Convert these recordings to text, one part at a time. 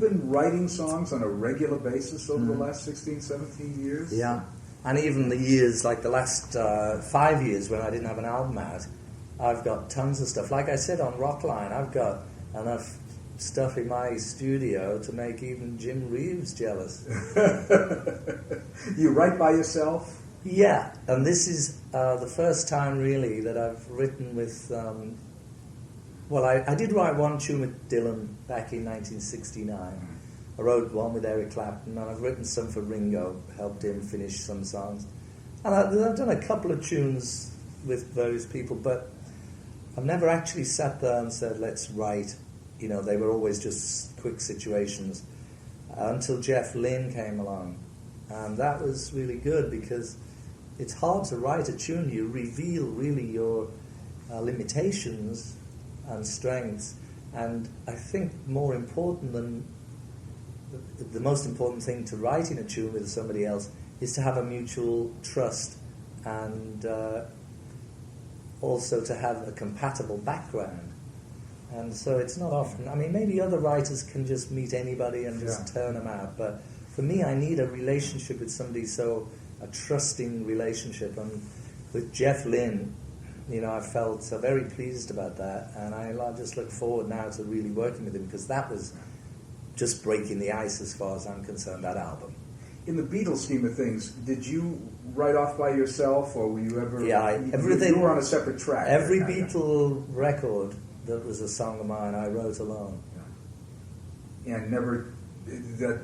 been writing songs on a regular basis over the last 16, 17 years? Yeah. And even the years, like the last 5 years when I didn't have an album out, I've got tons of stuff. Like I said on Rockline, I've got enough stuff in my studio to make even Jim Reeves jealous. You write by yourself? Yeah, and this is the first time really that I've written with... I did write one tune with Dylan back in 1969. I wrote one with Eric Clapton, and I've written some for Ringo, helped him finish some songs. And I've done a couple of tunes with various people, but I've never actually sat there and said, let's write. You know, they were always just quick situations until Jeff Lynne came along. And that was really good because it's hard to write a tune. You reveal really your limitations and strengths. And I think more important than... The most important thing to write in a tune with somebody else is to have a mutual trust and also to have a compatible background. And so it's not often... I mean, maybe other writers can just meet anybody and just turn them out. But for me, I need a relationship with somebody, so a trusting relationship. And with Jeff Lynne, you know, I felt so very pleased about that. And I just look forward now to really working with him because that was... just breaking the ice as far as I'm concerned, that album. In the Beatles scheme of things, did you write off by yourself, or were you ever... Yeah, everything... You were on a separate track. Every Beatle record that was a song of mine, I wrote alone. Yeah. And never...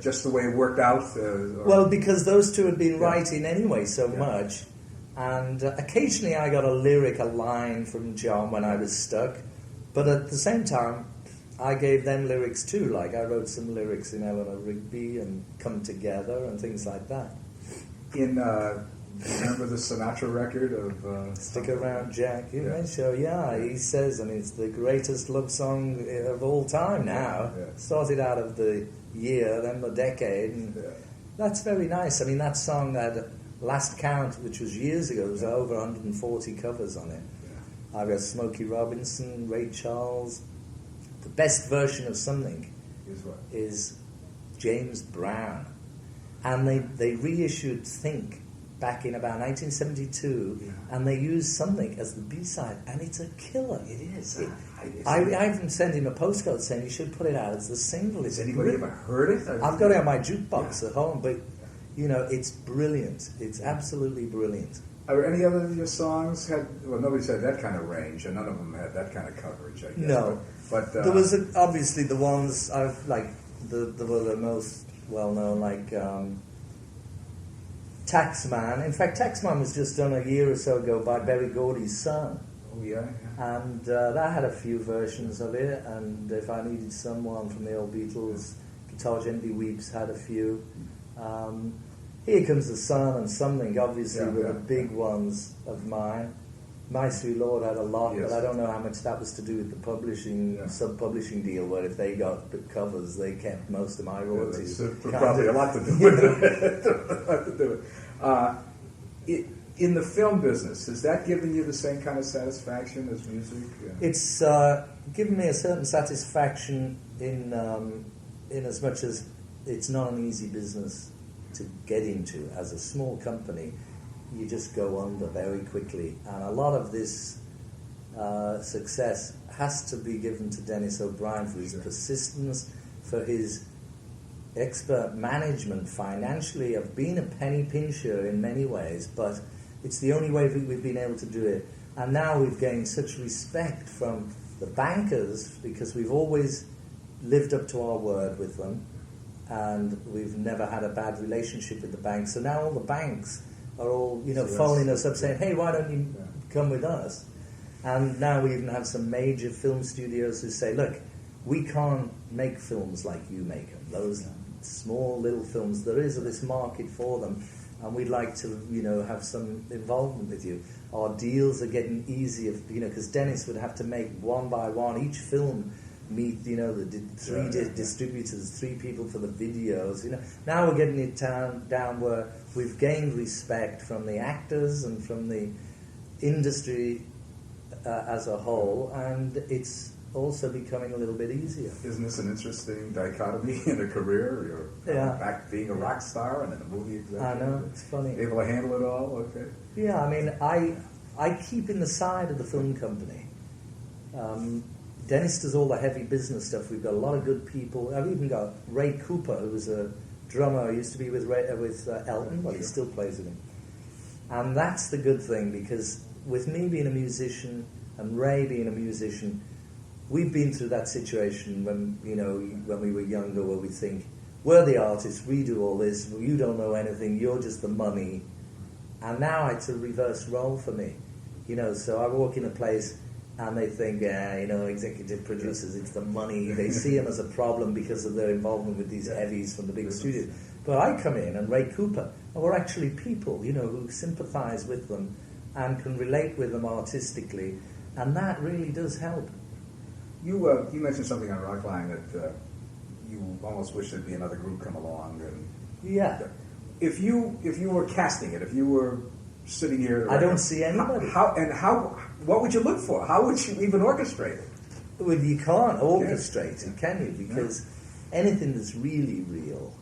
just the way it worked out? Well, because those two had been writing anyway so much, and occasionally I got a lyric, a line from John when I was stuck, but at the same time, I gave them lyrics too, like I wrote some lyrics in Eleanor Rigby and Come Together and things like that. In, remember the Sinatra record of... Stick Around Jack? He says, I mean, it's the greatest love song of all time now. Yeah. Started out of the year, then the decade, and that's very nice. I mean, that song had last count, which was years ago, there was over 140 covers on it. Yeah. I've got Smokey Robinson, Ray Charles... The best version of something is James Brown. And they reissued Think back in about 1972, and they used something as the B-side, and it's a killer. It is. I even sent him a postcard saying you should put it out as the single. Has anybody ever heard it? I've got it on my jukebox at home, but, you know, it's brilliant. It's absolutely brilliant. Are any other of your songs had... Well, nobody's had that kind of range, and none of them had that kind of coverage, I guess. No. But there was obviously the ones I've like the were the most well known, like Taxman. In fact, Taxman was just done a year or so ago by Berry Gordy's son. Oh yeah. And that had a few versions of it. And If I Needed Someone from the old Beatles, Guitar Gently Weeps had a few. Here Comes the Sun and Something obviously were the big ones of mine. My Sweet Lord had a lot, but I don't know how much that was to do with the publishing, sub-publishing deal, where if they got the covers, they kept most of my royalties. Probably a lot to do with it. In the film business, has that given you the same kind of satisfaction as music? It's given me a certain satisfaction in as much as it's not an easy business to get into. As a small company, you just go under very quickly. And a lot of this success has to be given to Dennis O'Brien for his persistence, for his expert management financially of being a penny pincher in many ways, but it's the only way we've been able to do it. And now we've gained such respect from the bankers because we've always lived up to our word with them, and we've never had a bad relationship with the banks. So now all the banks are all, phoning us up saying, hey, why don't you come with us? And now we even have some major film studios who say, look, we can't make films like you make them. Those small little films, there is this market for them, and we'd like to, have some involvement with you. Our deals are getting easier, because Dennis would have to make one by one each film meet, the three distributors, 3 people for the videos. Now we're getting it down where we've gained respect from the actors and from the industry as a whole, and it's also becoming a little bit easier. Isn't this an interesting dichotomy in a career? You're Yeah. back being a rock star and then a movie executive. I know, it's funny. Able to handle it all, okay. Yeah, I mean, I keep in the side of the film company. Dennis does all the heavy business stuff. We've got a lot of good people. I've even got Ray Cooper, who was a drummer. He used to be with Elton, well, he still plays with him. And that's the good thing, because with me being a musician and Ray being a musician, we've been through that situation when we were younger, where we think, we're the artists, we do all this, you don't know anything, you're just the money. And now it's a reverse role for me. So I walk in a place and they think, executive producers, it's the money. They see them as a problem because of their involvement with these heavies from the big studios. But I come in, and Ray Cooper, and we're actually people, who sympathise with them and can relate with them artistically, and that really does help. You mentioned something on Rockline that you almost wish there'd be another group come along. And Yeah. If you were casting it, if you were sitting here, I don't see anybody. What would you look for? How would you even orchestrate it? Well, you can't orchestrate it, can you? Because anything that's really real,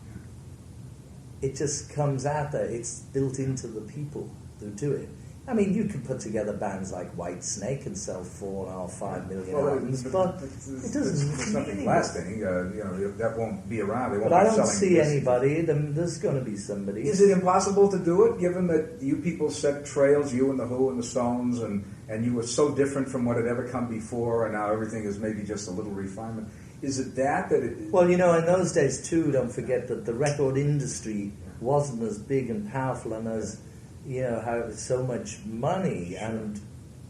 it just comes out there. It's built into the people who do it. I mean, you could put together bands like White Snake and sell 4.5, 5 million albums, but it doesn't. There's nothing lasting. That won't be around. They won't But I be don't selling see this. anybody. There's going to be somebody. Is it impossible to do it, given that you people set trails, you and the Who and the Stones, and you were so different from what had ever come before, and now everything is maybe just a little refinement? Is it that it... Well, in those days too, don't forget that the record industry wasn't as big and powerful and as, how so much money and,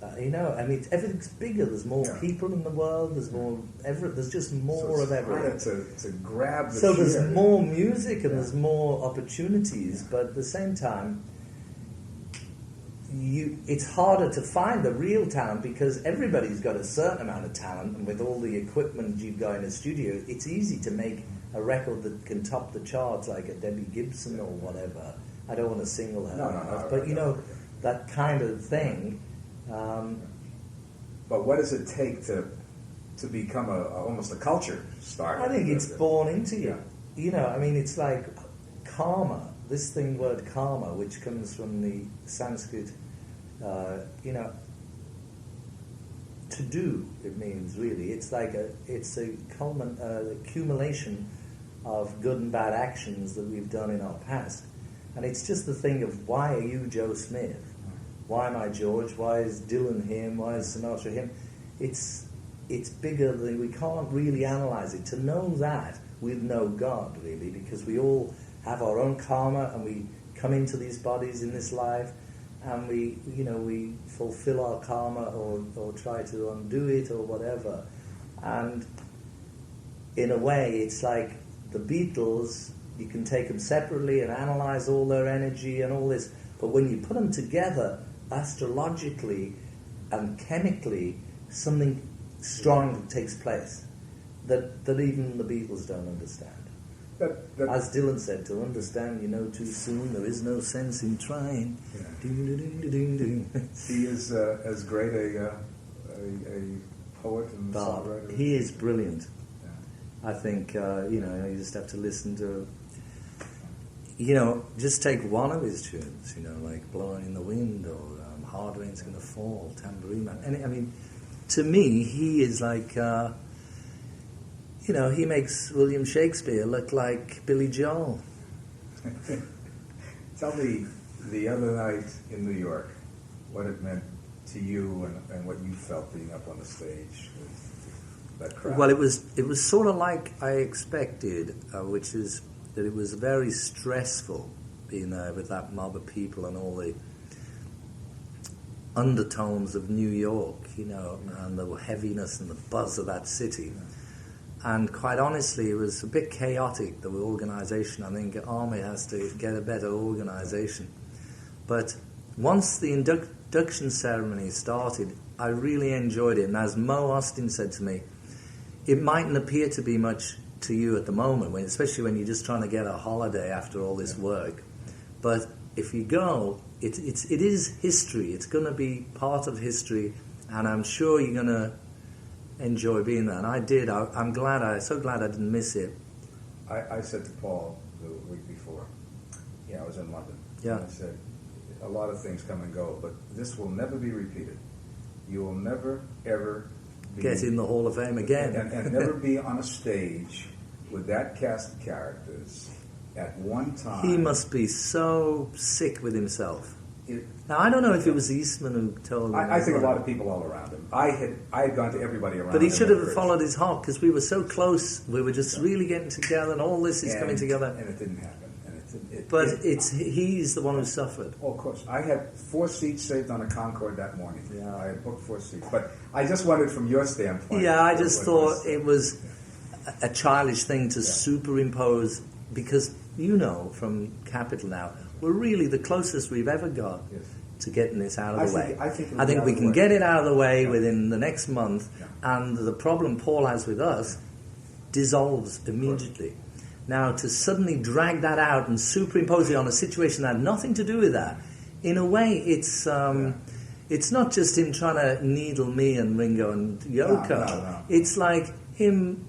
everything's bigger. There's more people in the world. There's more. There's just more of everything. To grab the So cheer. there's more music and there's more opportunities, but at the same time, it's harder to find the real talent because everybody's got a certain amount of talent, and with all the equipment you've got in a studio, it's easy to make a record that can top the charts, like a Debbie Gibson or whatever. I don't want to single her out, but that kind of thing. But what does it take to become almost a culture star? I think it's born into you. It's like karma. This word karma, which comes from the Sanskrit, to do. It means really. It's like it's a accumulation of good and bad actions that we've done in our past, and it's just the thing of why are you Joe Smith? Why am I George? Why is Dylan him? Why is Sinatra him? It's bigger than we can't really analyze it. To know that, we'd know God really, because we all have our own karma, and we come into these bodies in this life, and we fulfill our karma or try to undo it or whatever. And in a way, it's like the Beatles. You can take them separately and analyze all their energy and all this, but when you put them together, astrologically and chemically, something strong takes place that even the Beatles don't understand. As Dylan said, to understand you know too soon, there is no sense in trying. Yeah. He is as great a poet and songwriter. He is brilliant. Yeah. I think, you just have to listen to, just take one of his tunes, like Blowing in the Wind or Hard Rain's Gonna Fall, Tambourine Man. And to me, he is like, he makes William Shakespeare look like Billy Joel. Tell me, the other night in New York, what it meant to you and what you felt being up on the stage with that crowd. Well, it was sort of like I expected, which is that it was very stressful being there with that mob of people and all the undertones of New York, and the heaviness and the buzz of that city. And quite honestly, it was a bit chaotic, the organisation. I think Army has to get a better organisation. But once the induction ceremony started, I really enjoyed it. And as Mo Austin said to me, it mightn't appear to be much to you at the moment, especially when you're just trying to get a holiday after all this work. But if you go, it is history. It's going to be part of history, and I'm sure you're going to enjoy being there, and I did. I'm so glad I didn't miss it. I said to Paul the week before, I was in London. Yeah. And I said, a lot of things come and go, but this will never be repeated. You will never, ever Get in the Hall of Fame again. and never be on a stage with that cast of characters at one time. He must be so sick with himself. It, Now, I don't know if it was Eastman who told him. I think a lot of people all around him. I had gone to everybody around But him. he should have followed his heart, because we were so close. We were just really getting together, and all this is coming together. And it didn't happen. But he's the one who suffered. Oh, of course. I had 4 seats saved on a Concorde that morning. Yeah. I had booked 4 seats. But I just wondered from your standpoint. Yeah, I just thought it was a childish thing to superimpose, because from Capital now, we're really the closest we've ever got to getting this out of the way. I think we can get it out of the way within the next month, and the problem Paul has with us dissolves immediately. Now, to suddenly drag that out and superimpose it on a situation that had nothing to do with that, in a way, it's not just him trying to needle me and Ringo and Yoko. No. It's like him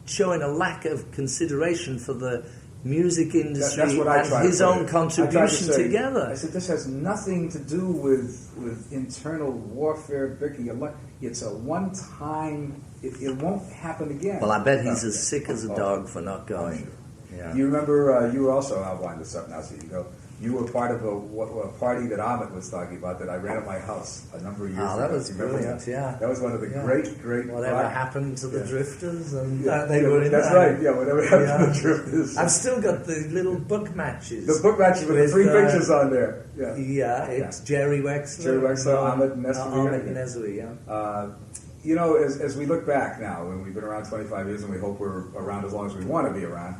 showing a lack of consideration for the music industry That's what I tried and his to put own it. contribution together. I said, this has nothing to do with internal warfare, bickering. It's a one-time. It won't happen again. Well, I bet he's as sick as a dog for not going. Sure. Yeah. You remember, you were also, I'll wind this up now so you can go. You were part of a party that Ahmet was talking about that I ran at my house a number of years ago. Oh, that was You remember brilliant, that? yeah. That was one of the great... Whatever happened to the Drifters, and Yeah, they were in that's that. right, whatever happened to the Drifters. I've still got the little book matches. The book matches with the 3 pictures on there. Yeah, it's Jerry Wexler. Jerry Wexler, Ahmet Nesri. Ahmet Nesri, yeah. As we look back now, when we've been around 25 years and we hope we're around as long as we want to be around,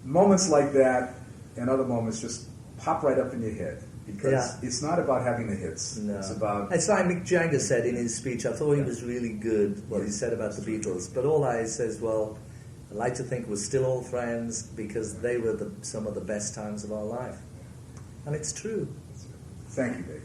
moments like that and other moments just pop right up in your head. Because it's not about having the hits. No. It's like Mick Jagger said in his speech. I thought he was really good, what he said about the Beatles. But all I says, well, I'd like to think we're still all friends because they were some of the best times of our life. And it's true. Thank you, Dave.